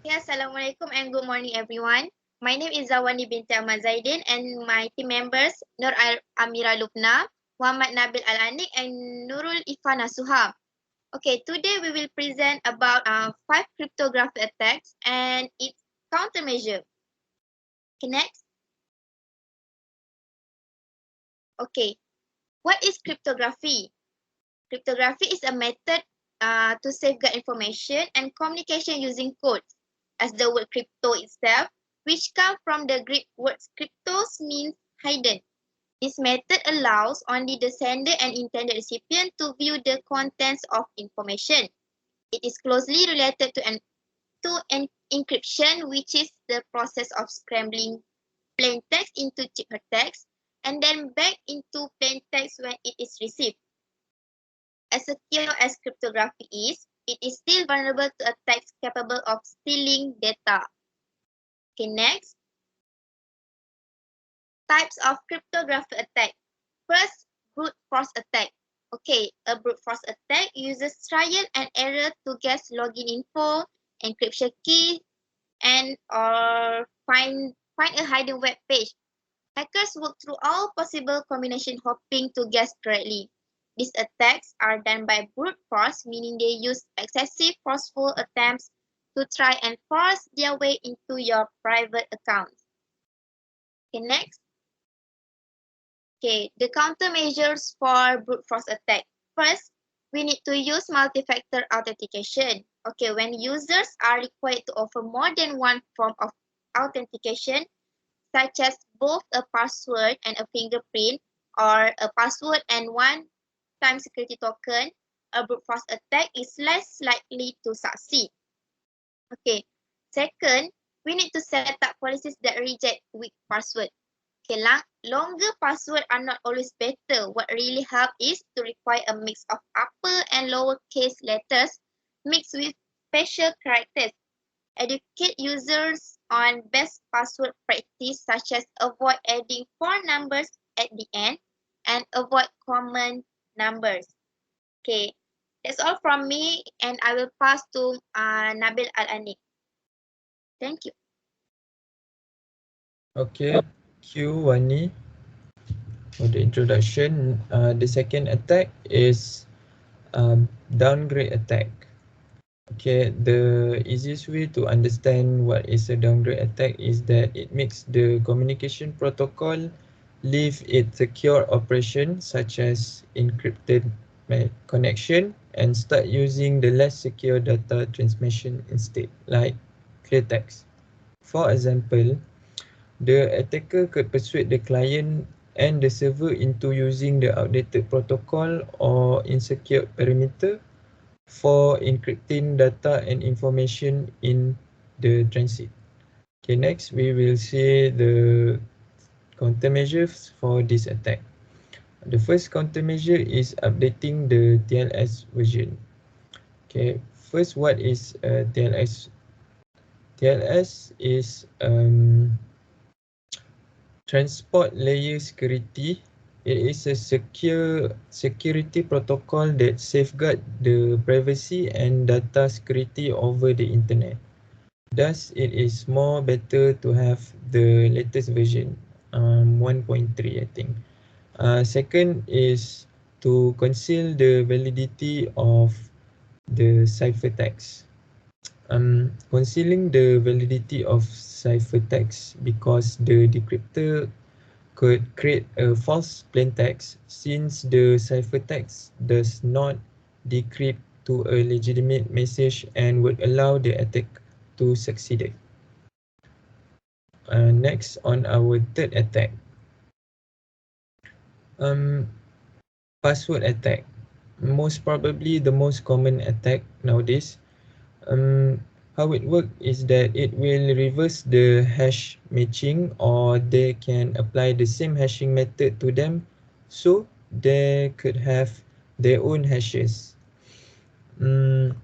Okay, Assalamualaikum and good morning everyone. My name is Zawani binti Ahmad Zaidin and my team members Nur Amira Lubna, Muhammad Nabil Al-Anik and Nurul Ifana Suham. Okay, today we will present about 5 cryptography attacks and its countermeasure. Okay, next. Okay, what is cryptography? Cryptography is a method to safeguard information and communication using codes, as the word crypto itself, which comes from the Greek word cryptos means hidden. This method allows only the sender and intended recipient to view the contents of information. It is closely related to encryption, which is the process of scrambling plain text into ciphertext and then back into plain text when it is received. As secure as cryptography is, it is still vulnerable to attacks capable of stealing data. Okay, next. Types of cryptography attack. First, brute force attack. Okay, a brute force attack uses trial and error to guess login info, encryption key, and or find a hidden web page. Hackers work through all possible combination hoping to guess correctly. These attacks are done by brute force, meaning they use excessive forceful attempts to try and force their way into your private accounts. Okay, next. Okay, the countermeasures for brute force attack. First, we need to use multi-factor authentication. Okay, when users are required to offer more than one form of authentication, such as both a password and a fingerprint, or a password and one-time security token, a brute force attack is less likely to succeed. Okay. Second, we need to set up policies that reject weak password. Okay, longer passwords are not always better. What really helps is to require a mix of upper and lower case letters mixed with special characters. Educate users on best password practice such as avoid adding 4 numbers at the end and avoid common numbers. Okay, that's all from me and I will pass to Nabil Al-Anik. Thank you. Okay, Q Wani for the introduction. The second attack is downgrade attack. Okay, the easiest way to understand what is a downgrade attack is that it makes the communication protocol leave its secure operation such as encrypted connection and start using the less secure data transmission instead, like clear text. For example, the attacker could persuade the client and the server into using the outdated protocol or insecure parameter for encrypting data and information in the transit. Okay, next we will see the countermeasures for this attack. The first countermeasure is updating the TLS version. Okay, first, what is TLS? TLS is Transport Layer Security. It is a security protocol that safeguards the privacy and data security over the internet. Thus, it is more better to have the latest version, 1.3, I think. Second is to conceal the validity of the ciphertext. Concealing the validity of ciphertext because the decryptor could create a false plaintext since the ciphertext does not decrypt to a legitimate message and would allow the attack to succeed. Next, on our third attack, password attack. Most probably the most common attack nowadays. How it works is that it will reverse the hash matching, or they can apply the same hashing method to them, so they could have their own hashes. On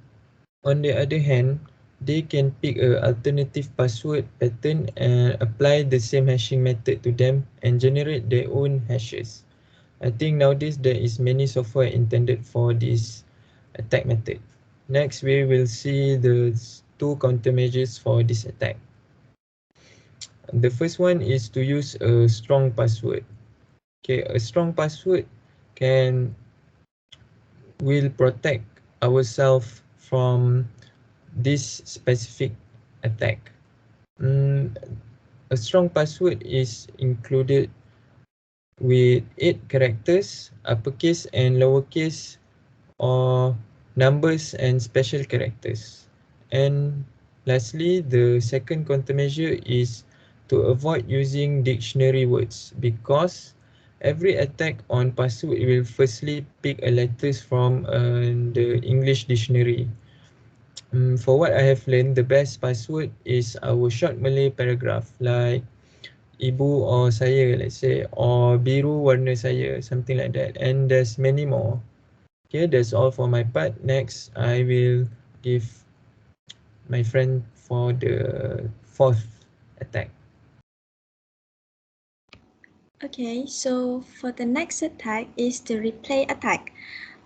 the other hand, they can pick a alternative password pattern and apply the same hashing method to them and generate their own hashes. I think nowadays there is many software intended for this attack method. Next, we will see the two countermeasures for this attack. The first one is to use a strong password. Okay, a strong password will protect ourselves from this specific attack. A strong password is included with 8 characters, uppercase and lowercase, or numbers and special characters. And lastly, the second countermeasure is to avoid using dictionary words, because every attack on password will firstly pick a letters from the English dictionary. For what I have learned, the best password is our short Malay paragraph, like ibu or saya, let's say, or biru warna saya, something like that. And there's many more. Okay, that's all for my part. Next, I will give my friend for the fourth attack. Okay, so for the next attack is the replay attack.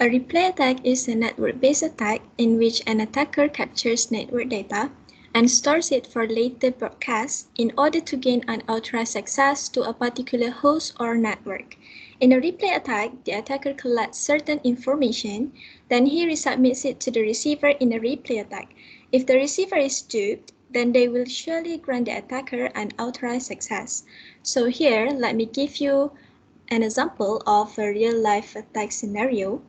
A replay attack is a network-based attack in which an attacker captures network data and stores it for later broadcast in order to gain unauthorized access to a particular host or network. In a replay attack, the attacker collects certain information, then he resubmits it to the receiver in a replay attack. If the receiver is duped, then they will surely grant the attacker unauthorized access. So here, let me give you an example of a real-life attack scenario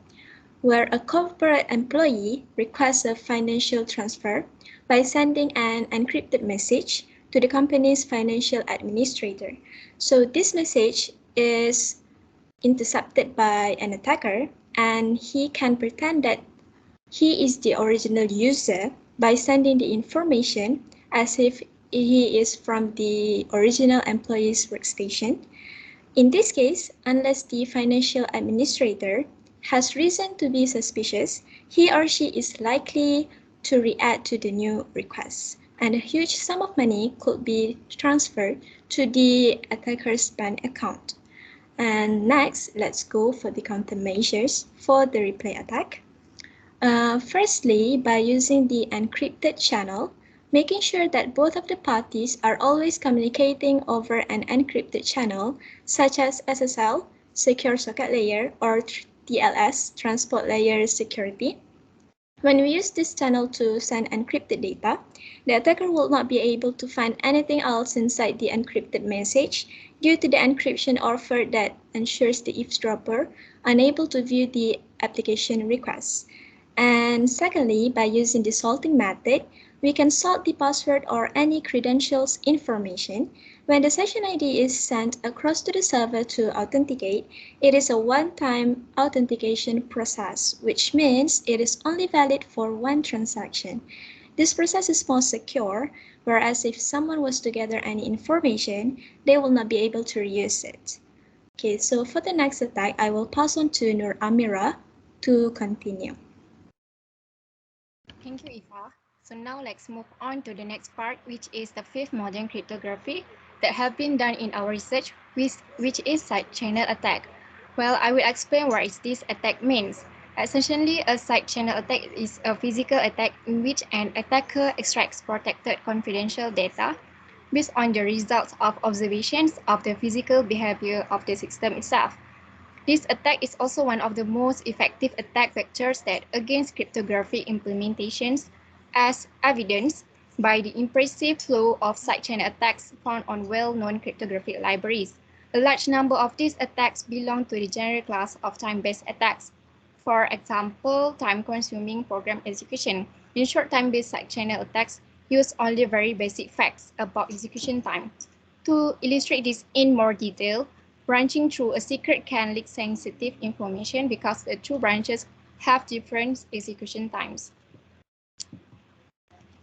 where a corporate employee requests a financial transfer by sending an encrypted message to the company's financial administrator. So this message is intercepted by an attacker, and he can pretend that he is the original user by sending the information as if he is from the original employee's workstation. In this case, unless the financial administrator has reason to be suspicious, he or she is likely to react to the new request, and a huge sum of money could be transferred to the attacker's bank account. And next, let's go for the countermeasures for the replay attack. Firstly, by using the encrypted channel, making sure that both of the parties are always communicating over an encrypted channel, such as SSL, Secure Socket Layer, or TLS, Transport Layer Security. When we use this channel to send encrypted data, the attacker will not be able to find anything else inside the encrypted message due to the encryption offered that ensures the eavesdropper unable to view the application requests. And secondly, by using the salting method, we can salt the password or any credentials information. When the session ID is sent across to the server to authenticate, it is a one-time authentication process, which means it is only valid for one transaction. This process is more secure, whereas if someone was to gather any information, they will not be able to reuse it. Okay, so for the next attack, I will pass on to Nur Amira to continue. Thank you, Eva. So now let's move on to the next part, which is the fifth modern cryptography that have been done in our research, which is side channel attack. Well, I will explain what this attack means. Essentially, a side channel attack is a physical attack in which an attacker extracts protected confidential data based on the results of observations of the physical behavior of the system itself. This attack is also one of the most effective attack vectors that against cryptography implementations, as evidenced by the impressive flow of side channel attacks found on well-known cryptographic libraries. A large number of these attacks belong to the general class of time-based attacks. For example, time-consuming program execution. In short, time-based side channel attacks use only very basic facts about execution time. To illustrate this in more detail, branching through a secret can leak sensitive information because the two branches have different execution times.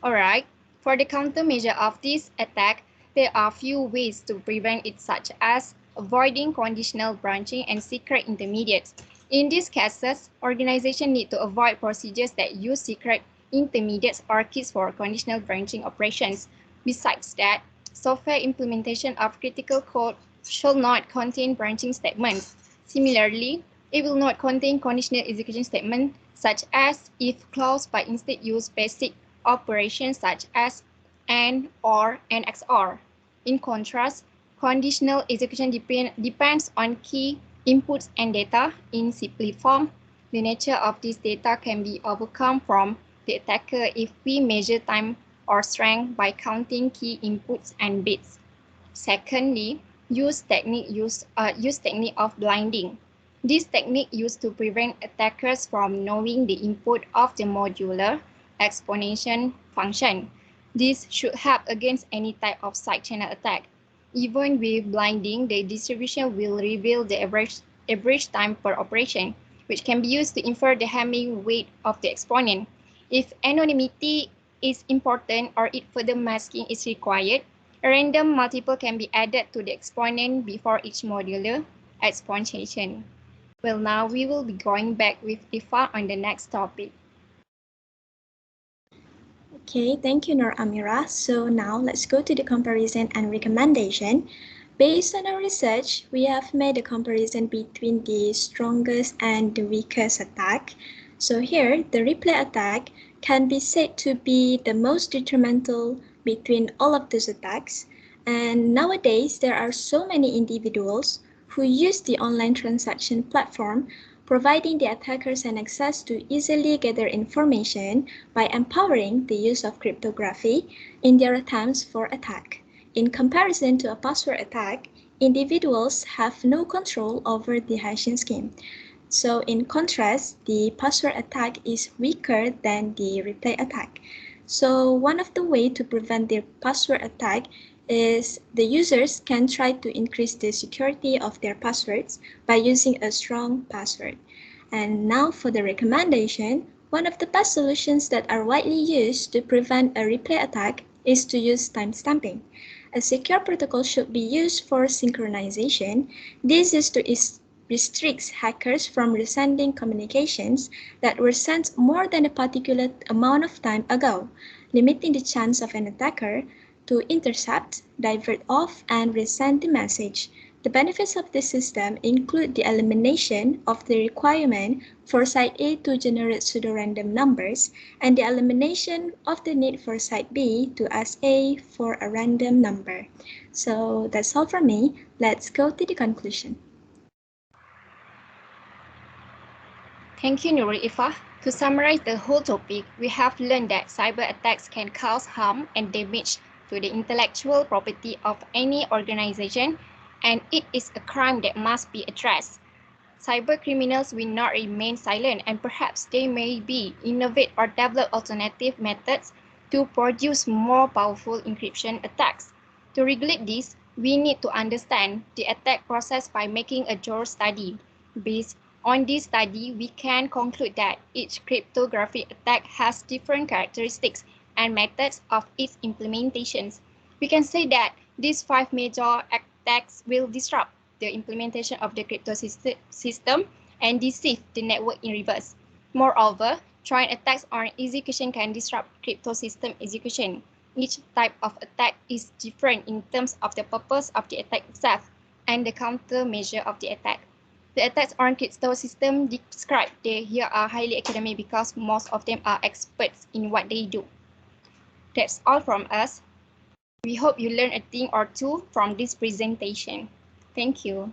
Alright, for the countermeasure of this attack, there are few ways to prevent it, such as avoiding conditional branching and secret intermediates. In these cases, organizations need to avoid procedures that use secret intermediates or keys for conditional branching operations. Besides that, software implementation of critical code should not contain branching statements. Similarly, it will not contain conditional execution statements such as if clause, but instead use basic operations such as AND, OR, and XOR. In contrast, conditional execution depends on key inputs and data. In simple form, the nature of this data can be overcome from the attacker if we measure time or strength by counting key inputs and bits. Secondly, use technique of blinding. This technique used to prevent attackers from knowing the input of the modular exponential function. This should help against any type of side channel attack. Even with blinding, the distribution will reveal the average time per operation, which can be used to infer the Hamming weight of the exponent. If anonymity is important or if further masking is required, a random multiple can be added to the exponent before each modular exponentiation. Well, now we will be going back with Ifa on the next topic. Okay, thank you, Nur Amira. So now let's go to the comparison and recommendation. Based on our research, we have made a comparison between the strongest and the weakest attack. So here, the replay attack can be said to be the most detrimental between all of those attacks. And nowadays, there are so many individuals who use the online transaction platform, providing the attackers an access to easily gather information by empowering the use of cryptography in their attempts for attack. In comparison to a password attack, individuals have no control over the hashing scheme. So in contrast, the password attack is weaker than the replay attack. So one of the ways to prevent the password attack is the users can try to increase the security of their passwords by using a strong password. And now for the recommendation, one of the best solutions that are widely used to prevent a replay attack is to use timestamping. A secure protocol should be used for synchronization. This is to restrict hackers from resending communications that were sent more than a particular amount of time ago, limiting the chance of an attacker to intercept, divert off, and resend the message. The benefits of this system include the elimination of the requirement for site A to generate pseudorandom numbers and the elimination of the need for site B to ask A for a random number. So that's all from me. Let's go to the conclusion. Thank you, Nurul Ifa. To summarize the whole topic, we have learned that cyber attacks can cause harm and damage to the intellectual property of any organization, and it is a crime that must be addressed. Cyber criminals will not remain silent, and perhaps they may innovate or develop alternative methods to produce more powerful encryption attacks. To regulate this, we need to understand the attack process by making a thorough study. Based on this study, we can conclude that each cryptographic attack has different characteristics and methods of its implementations. We can say that these 5 major attacks will disrupt the implementation of the crypto system and deceive the network in reverse. Moreover, joint attacks on execution can disrupt crypto system execution. Each type of attack is different in terms of the purpose of the attack itself and the countermeasure of the attack. The attacks on crypto system described here are highly academic because most of them are experts in what they do. That's all from us. We hope you learned a thing or two from this presentation. Thank you.